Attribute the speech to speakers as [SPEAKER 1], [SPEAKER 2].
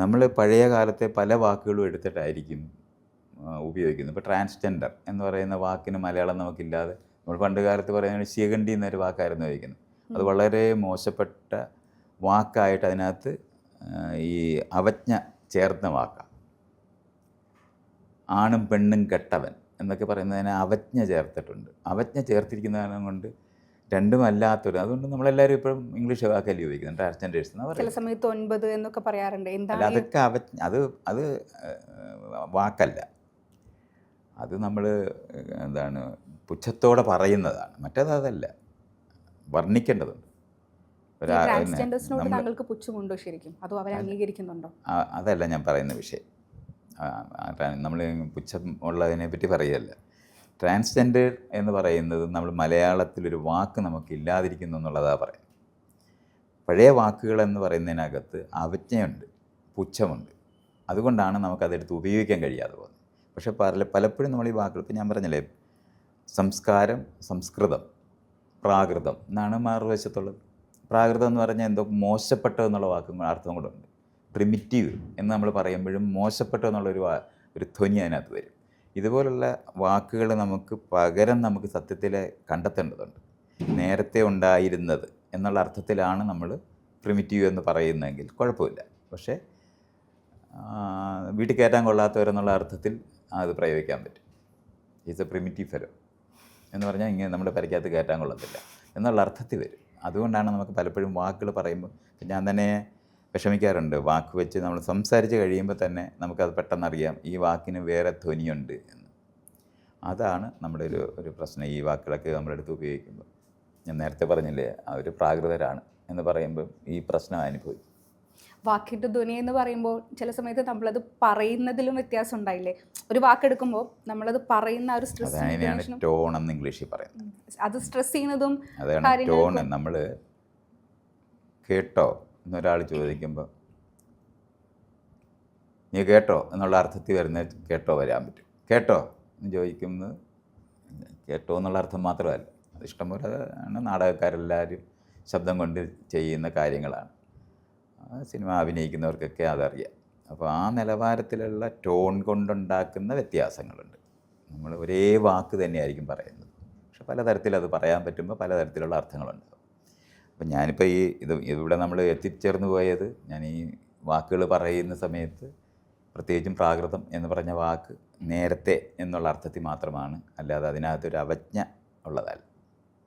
[SPEAKER 1] നമ്മൾ പഴയ കാലത്തെ പല വാക്കുകളും എടുത്തിട്ടായിരിക്കും ഉപയോഗിക്കുന്നത്. ഇപ്പോൾ ട്രാൻസ്ജെൻഡർ എന്ന് പറയുന്ന വാക്കിന് മലയാളം നമുക്കില്ലാതെ, നമ്മൾ പണ്ട് കാലത്ത് പറയുന്നത് ശിഖണ്ഡി എന്നൊരു വാക്കായിരുന്നു ഉപയോഗിക്കുന്നത്. അത് വളരെ മോശപ്പെട്ട വാക്കായിട്ട് അതിനകത്ത് ഈ അവജ്ഞ ചേർന്ന വാക്കാണ്. ആണും പെണ്ണും കെട്ടവൻ എന്നൊക്കെ പറയുന്നതിന് അവജ്ഞ ചേർത്തിട്ടുണ്ട്. അവജ്ഞ ചേർത്തിരിക്കുന്നതാണ് കൊണ്ട് രണ്ടുമല്ലാത്തൊരു, അതുകൊണ്ട് നമ്മളെല്ലാവരും ഇപ്പോഴും ഇംഗ്ലീഷ് വാക്കല്ലേ ഉപയോഗിക്കുന്നത്, ട്രാൻസ്ജെൻഡേഴ്സ് എന്ന്
[SPEAKER 2] ചില
[SPEAKER 1] പറയുന്നത്.
[SPEAKER 2] സമയത്ത് 9 എന്നൊക്കെ പറയാറുണ്ട്.
[SPEAKER 1] അല്ല,
[SPEAKER 2] എന്താണ്
[SPEAKER 1] അതൊക്കെ അത് വാക്കല്ല. അത് നമ്മൾ എന്താണ് പുച്ഛത്തോടെ പറയുന്നതാണ്. അതല്ല, വർണ്ണിക്കേണ്ടതുണ്ട്.
[SPEAKER 2] ട്രാൻസ്ജെൻഡേഴ്സിനോട് താങ്കൾക്ക് പുച്ഛമുണ്ടോ ശരിക്കും? അതോ അവരെ അംഗീകരിക്കുന്നുണ്ടോ?
[SPEAKER 1] അതല്ല ഞാൻ പറയുന്ന വിഷയം. നമ്മൾ പുച്ഛം ഉള്ളതിനെ പറ്റി പറയുകയല്ല. ട്രാൻസ്ജെൻഡർ എന്ന് പറയുന്നത് നമ്മൾ മലയാളത്തിലൊരു വാക്ക് നമുക്കില്ലാതിരിക്കുന്നു എന്നുള്ളതാണ് പറയുന്നത്. പഴയ വാക്കുകൾ എന്ന് പറയുന്നതിനകത്ത് അവജ്ഞയുണ്ട്, പുച്ഛമുണ്ട്. അതുകൊണ്ടാണ് നമുക്കതെടുത്ത് ഉപയോഗിക്കാൻ കഴിയാതെ പോകുന്നത്. പക്ഷേ പലപ്പോഴും നമ്മൾ ഈ വാക്കുകൾ, ഇപ്പം ഞാൻ പറഞ്ഞില്ലേ, സംസ്കാരം, സംസ്കൃതം, പ്രാകൃതം എന്നാണ് മറുവശത്തുള്ളത്. പ്രാകൃതം എന്ന് പറഞ്ഞാൽ എന്തോ മോശപ്പെട്ടതെന്നുള്ള വാക്കും അർത്ഥം കൂടെ. പ്രിമിറ്റീവ് എന്ന് നമ്മൾ പറയുമ്പോഴും മോശപ്പെട്ടതെന്നുള്ളൊരു ഒരു ധ്വനി അതിനകത്ത് വരും. ഇതുപോലുള്ള വാക്കുകൾ നമുക്ക് സത്യത്തിൽ കണ്ടെത്തേണ്ടതുണ്ട്. നേരത്തെ ഉണ്ടായിരുന്നത് എന്നുള്ള അർത്ഥത്തിലാണ് നമ്മൾ പ്രിമിറ്റീവ് എന്ന് പറയുന്നതെങ്കിൽ കുഴപ്പമില്ല. പക്ഷേ വീട്ടിൽ കയറ്റാൻ കൊള്ളാത്തവരെന്നുള്ള അർത്ഥത്തിൽ അത് പ്രയോഗിക്കാൻ പറ്റും. ഈസ് എ പ്രിമിറ്റീവ് ഫെലോ എന്ന് പറഞ്ഞാൽ ഇങ്ങനെ നമ്മുടെ പരിക്കകത്ത് കയറ്റാൻ കൊള്ളത്തില്ല എന്നുള്ള അർത്ഥത്തിൽ വരും. അതുകൊണ്ടാണ് നമുക്ക് പലപ്പോഴും വാക്കുകൾ പറയുമ്പോൾ ഞാൻ തന്നെ വിഷമിക്കാറുണ്ട്. വാക്ക് വെച്ച് നമ്മൾ സംസാരിച്ച് കഴിയുമ്പോൾ തന്നെ നമുക്കത് പെട്ടെന്നറിയാം ഈ വാക്കിന് വേറെ ധ്വനിയുണ്ട് എന്ന്. അതാണ് നമ്മുടെ ഒരു പ്രശ്നം. ഈ വാക്കുകളൊക്കെ നമ്മളെടുത്ത് ഉപയോഗിക്കുമ്പോൾ ഞാൻ നേരത്തെ പറഞ്ഞില്ലേ, അവർ പ്രാകൃതരാണ് എന്ന് പറയുമ്പോൾ ഈ പ്രശ്നം അനുഭവിക്കും.
[SPEAKER 2] വാക്കിൻ്റെ ധ്വനി എന്ന് പറയുമ്പോൾ ചില സമയത്ത് നമ്മളത് പറയുന്നതിലും വ്യത്യാസം ഉണ്ടായില്ലേ? ഒരു വാക്കെടുക്കുമ്പോൾ നമ്മളത് പറയുന്ന ഒരു സ്ട്രെസ്,
[SPEAKER 1] അതിനെയാണ് ടോൺ എന്ന് ഇംഗ്ലീഷിൽ പറയുന്നത്.
[SPEAKER 2] അത് സ്ട്രെസ് ചെയ്യുന്നതും
[SPEAKER 1] അതാണ് ടോൺ. നമ്മൾ കേട്ടോ എന്നൊരാൾ ചോദിക്കുമ്പോൾ നീ കേട്ടോ എന്നുള്ള അർത്ഥത്തിൽ വരുന്ന കേട്ടോ വരാൻ പറ്റും. കേട്ടോ എന്ന് ചോദിക്കുന്നത് കേട്ടോ എന്നുള്ള അർത്ഥം മാത്രമല്ല, അത് ഇഷ്ടംപോലെ ആണ്. നാടകക്കാരെല്ലാവരും ശബ്ദം കൊണ്ട് ചെയ്യുന്ന കാര്യങ്ങളാണ്. സിനിമ അഭിനയിക്കുന്നവർക്കൊക്കെ അതറിയാം. അപ്പോൾ ആ നിലവാരത്തിലുള്ള ടോൺ കൊണ്ടുണ്ടാക്കുന്ന വ്യത്യാസങ്ങളുണ്ട്. നമ്മൾ ഒരേ വാക്ക് തന്നെയായിരിക്കും പറയുന്നത്, പക്ഷെ പലതരത്തിൽ അത് പറയാൻ പറ്റുമ്പോൾ പലതരത്തിലുള്ള അർത്ഥങ്ങളുണ്ടാകും. അപ്പം ഞാനിപ്പോൾ ഇവിടെ നമ്മൾ എത്തിച്ചേർന്ന് പോയത്, ഞാൻ ഈ വാക്കുകൾ പറയുന്ന സമയത്ത് പ്രത്യേകിച്ചും പ്രാകൃതം എന്ന് പറഞ്ഞ വാക്ക് നേരത്തെ എന്നുള്ള അർത്ഥത്തിൽ മാത്രമാണ്, അല്ലാതെ അതിനകത്തൊരു അവജ്ഞ ഉള്ളതല്ല.